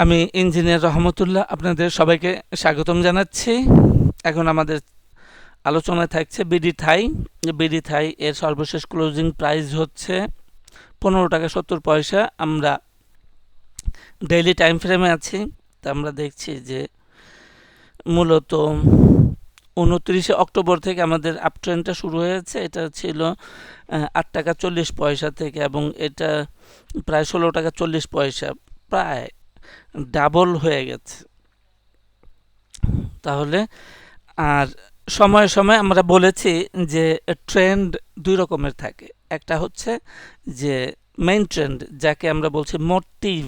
আমি ইঞ্জিনিয়ার রহমতুল্লাহ আপনাদের সবাইকে স্বাগতম জানাচ্ছি। এখন আমাদের আলোচনায় থাকছে বিডি থাই। বিডি থাই এর সর্বশেষ ক্লোজিং প্রাইস হচ্ছে 15 টাকা 70 পয়সা। আমরা ডেইলি টাইম ফ্রেমে আছি, তা আমরা দেখছি যে মূলত 29 অক্টোবর থেকে আমাদের আপ ট্রেন্ডটা শুরু হয়েছে। এটা ছিল 8 টাকা 40 পয়সা থেকে, এবং এটা প্রায় 16 টাকা 40 পয়সা, প্রায় ডাবল হয়ে গেছে। তাহলে আর সময়ে সময়ে আমরা বলেছি যে ট্রেন্ড দুই রকমের থাকে। একটা হচ্ছে যে মেইন ট্রেন্ড, যাকে আমরা বলছি মোটিভ,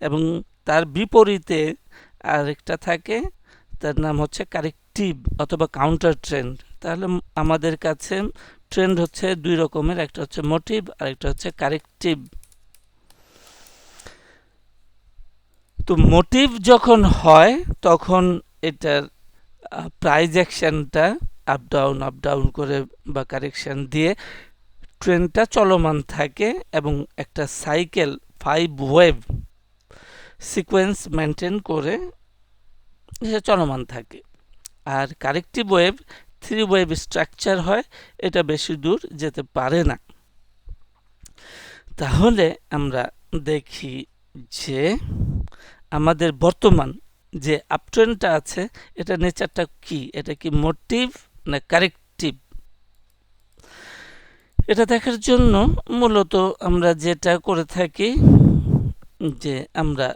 এবং তার বিপরীতে আরেকটা থাকে, তার নাম হচ্ছে কারেক্টিভ অথবা কাউন্টার ট্রেন্ড। তাহলে আমাদের কাছে ট্রেন্ড হচ্ছে দুই রকমের, একটা হচ্ছে মোটিভ আর একটা হচ্ছে কারেক্টিভ। তো মোটিভ যখন হয় তখন এটার প্রাইজ অ্যাকশনটা আপ ডাউন করে বা কারেকশন দিয়ে ট্রেনটা চলমান থাকে, এবং একটা সাইকেল 5 ওয়েভ সিকোয়েন্স মেনটেন করে সে চলমান থাকে। আর কারেক্টিভ ওয়েভ 3 ওয়েভ স্ট্রাকচার হয়, এটা বেশি দূর যেতে পারে না। তাহলে আমরা দেখি যে আমাদের বর্তমান যে আপট্রেন্ডটা আছে, এটা নেচারটা কি, এটা কি মোটিভ না কারেক্টিভ? এটা দেখার জন্য মূলত আমরা যেটা করে থাকি যে আমরা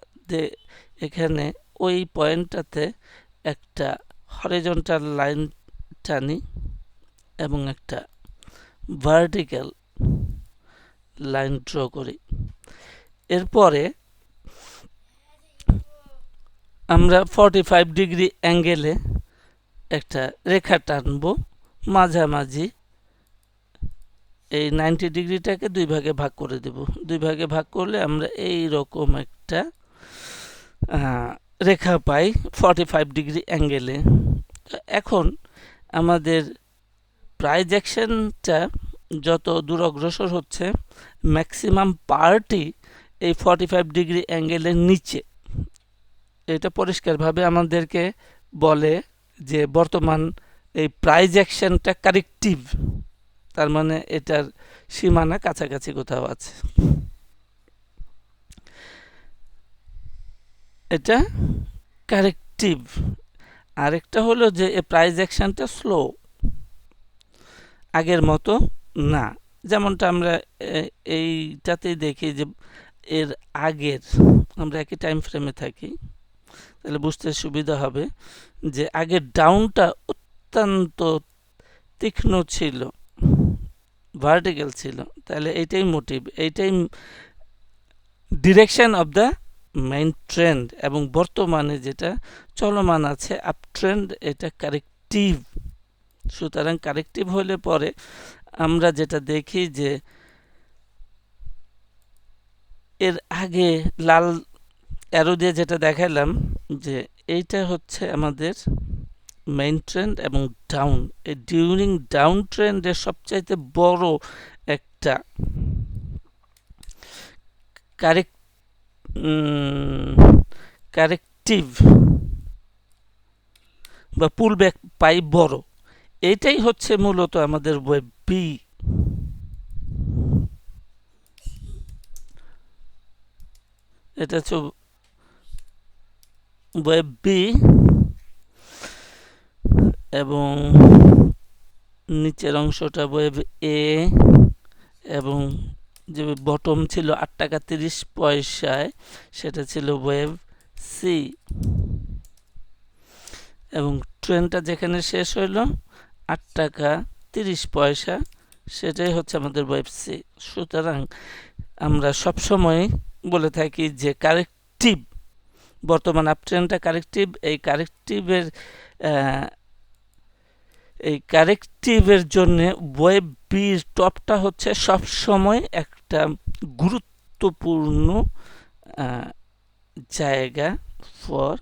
এখানে ওই পয়েন্টটাতে একটা হরিজন্টাল লাইন টানি এবং একটা ভার্টিক্যাল লাইন ড্র করি। এরপরে আমরা 45 ডিগ্রি অ্যাঙ্গেলে একটা রেখা টানবো মাঝামাঝি। এই 90 ডিগ্রিটাকে দুই ভাগে ভাগ করে দেব। দুই ভাগে ভাগ করলে আমরা এই রকম একটা রেখা পাই 45 ডিগ্রি অ্যাঙ্গেলে। এখন আমাদের প্রাইজ অ্যাকশনটা যত দূর অগ্রসর হচ্ছে, ম্যাক্সিমাম পার্টই এই 45 ডিগ্রি অ্যাঙ্গেলের নিচে। এটা পরিষ্কারভাবে আমাদেরকে বলে যে বর্তমান এই প্রাইজ অ্যাকশনটা কারেক্টিভ, তার মানে এটার সীমানা কাছাকাছি কোথাও আছে। এটা কারেক্টিভ। আরেকটা হলো যে এই প্রাইজ অ্যাকশনটা স্লো, আগের মতো না। যেমনটা আমরা এইটাতেই দেখি যে এর আগের, আমরা একই টাইম ফ্রেমে থাকি তাহলে বুঝতে সুবিধা হবে যে আগের ডাউনটা অত্যন্ত তীক্ষ্ণ ছিল, ভার্টিক্যাল ছিল। তাহলে এইটাই মোটিভ, এইটাই direction of the main trend, এবং বর্তমানে যেটা চলমান আছে আপ ট্রেন্ড, এটা কারেক্টিভ। সুতরাং কারেক্টিভ হলে পরে আমরা যেটা দেখি যে এর আগে লাল অ্যারো দিয়ে যেটা দেখালাম যে এইটা হচ্ছে আমাদের মেইন ট্রেন্ড এবং ডাউন। এই ডিউরিং ডাউন ট্রেন্ডের সবচাইতে বড় একটা কারেক্টিভ বা পুল ব্যাক পাই বড়। এইটাই হচ্ছে মূলত আমাদের ওয়েব বি। এটা হচ্ছে ওয়েব বি, এবং নিচের অংশটা ওয়েব এ, এবং যে বটম ছিল 8 টাকা 30 পয়সায় সেটা ছিল ওয়েব সি, এবং ট্রেনটা যেখানে শেষ হইল 8 টাকা 30 পয়সা, সেটাই হচ্ছে আমাদের ওয়েব সি। সুতরাং আমরা সবসময় বলে থাকি যে কারেক্টিভ, বর্তমান আপ ট্রেন্ডটা কারেক্টিভ। এই কারেক্টিভের জন্য ওয়েব বির টপটা হচ্ছে সবসময় একটা গুরুত্বপূর্ণ জায়গা ফর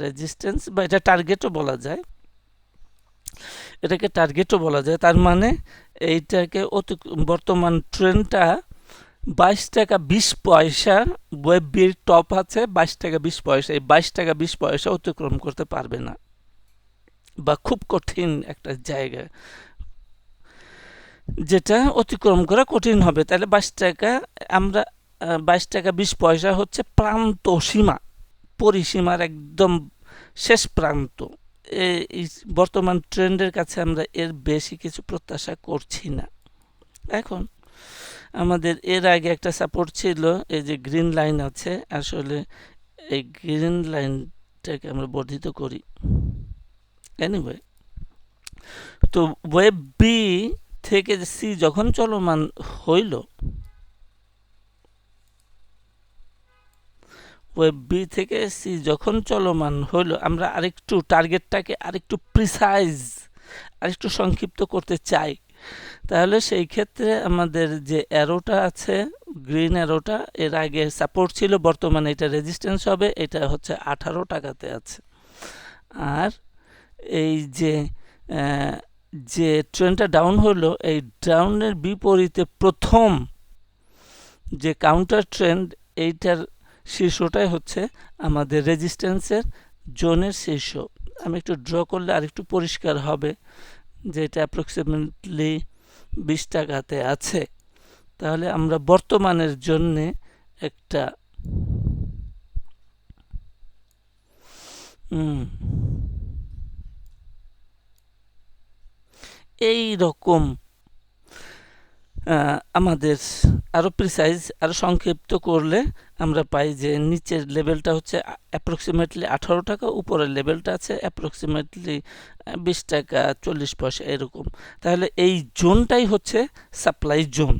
রেজিস্ট্যান্স, বা এটা টার্গেটও বলা যায়, এটাকে টার্গেটও বলা যায়। তার মানে এইটাকে বর্তমান ট্রেন্ডটা 22 টাকা 20 পয়সা ওয়েব বির টপ আছে 22 টাকা 20 পয়সা, এই 22 টাকা 20 পয়সা অতিক্রম করতে পারবে না, বা খুব কঠিন একটা জায়গা যেটা অতিক্রম করা কঠিন হবে। তাহলে 22 টাকা আমরা 22 টাকা 20 পয়সা হচ্ছে প্রান্ত সীমা, পরিসীমার একদম শেষ প্রান্ত। এই বর্তমান ট্রেন্ডের কাছে আমরা এর বেশি কিছু প্রত্যাশা করছি না। এখন আমাদের এর আগে একটা সাপোর্ট ছিল, এই যে গ্রিন লাইন আছে, আসলে এই গ্রিন লাইনটাকে আমরা বর্ধিত করি। এনিওয়ে, তো ওয়েব বি থেকে সি যখন চলমান হইল, ওয়েব বি থেকে সি যখন চলমান হইল, আমরা আরেকটু টার্গেটটাকে আরেকটু প্রিসাইজ, আরেকটু সংক্ষিপ্ত করতে চাই। তাহলে সেই ক্ষেত্রে আমাদের যে অ্যারোটা আছে, গ্রিন অ্যারোটা, এর আগে সাপোর্ট ছিল, বর্তমানে এটা রেজিস্ট্যান্স হবে, এটা হচ্ছে 18 টাকাতে আছে। আর এই যে ট্রেন্ডটা ডাউন হলো, এই ডাউনের বিপরীতে প্রথম যে কাউন্টার ট্রেন্ড, এইটার শীর্ষটাই হচ্ছে আমাদের রেজিস্ট্যান্সের জোনের শীর্ষ। আমি একটু ড্র করলে আরেকটু পরিষ্কার হবে, যেটা অ্যাপ্রক্সিমেটলি 20 টাকাতে আছে। তাহলে আমরা বর্তমানের জন্য একটা এই রকম আমাদের আরো প্রিসাইজ, আরো সংক্ষিপ্ত করলে আমরা পাই যে নিচের লেভেলটা হচ্ছে অ্যাপ্রক্সিমেটলি 18 টাকা, উপরের লেভেলটা আছে অ্যাপ্রক্সিমেটলি 20 টাকা 40 পয়সা এরকম। তাহলে এই জোনটাই হচ্ছে সাপ্লাই জোন।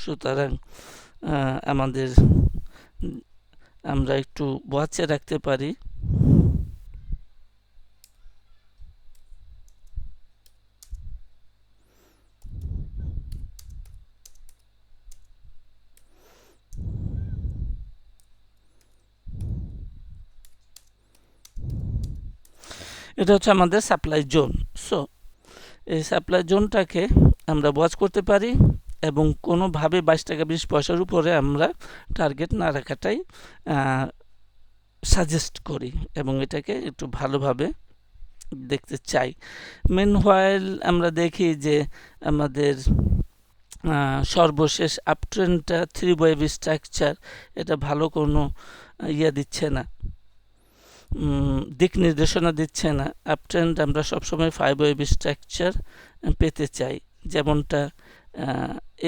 সুতরাং আমাদের আমরা একটু ওয়াচে রাখতে পারি। এটা হচ্ছে আমাদের সাপ্লাই জোন। সো এই সাপ্লাই জোনটাকে আমরা ওয়াচ করতে পারি এবং কোনোভাবে 22 টাকা 20 পয়সার উপরে আমরা টার্গেট না রাখাটাই সাজেস্ট করি এবং এটাকে একটু ভালোভাবে দেখতে চাই। মেনহোয়াইল আমরা দেখি যে আমাদের সর্বশেষ আপট্রেন্ডটা 3 ওয়েভ স্ট্রাকচার, এটা ভালো কোনো দিচ্ছে না, দিক নির্দেশনা দিচ্ছে না। আপট্রেন্ড আমরা সবসময় 5 ওয়েভ স্ট্রাকচার পেতে চাই, যেমনটা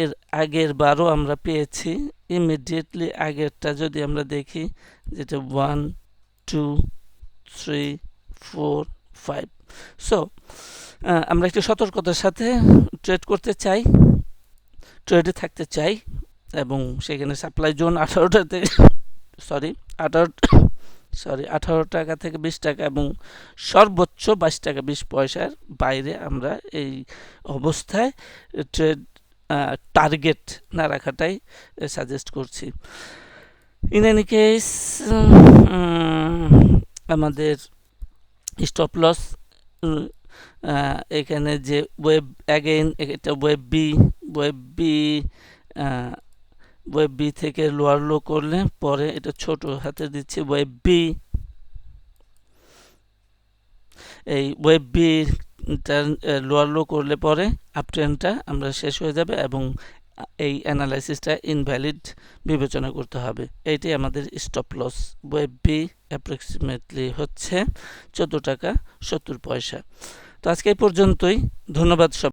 এর আগের বারও আমরা পেয়েছি। ইমিডিয়েটলি আগেরটা যদি আমরা দেখি, যেটা 1 2 3 4 5। সো আমরা একটু সতর্কতার সাথে ট্রেড করতে চাই, ট্রেডে থাকতে চাই, এবং সেখানে সাপ্লাই জোন 18টাতে 18 টাকা থেকে 20 টাকা এবং সর্বোচ্চ 22 টাকা 20 পয়সার বাইরে আমরা এই অবস্থায় ট্রেড টার্গেট না রাখাটাই সাজেস্ট করছি। ইন এনি কেস, আমাদের স্টপ লস এখানে যে ওয়েব, অ্যাগেইন এটা ওয়েব বি থেকে লোয়ার লো করলে পরে এটা ছোট হাতে দিচ্ছি ওয়েব বি। এই ওয়েব বি লোয়ার লো করলে পরে আপট্রেন্ডটা আমরা শেষ হয়ে যাবে এবং এই অ্যানালাইসিসটা ইনভ্যালিড বিবেচনা করতে হবে। এইটাই আমাদের স্টপ লস। ওয়েব বি অ্যাপ্রক্সিমেটলি হচ্ছে 14 টাকা 70 পয়সা। তো আজকে এই পর্যন্তই। ধন্যবাদ সব।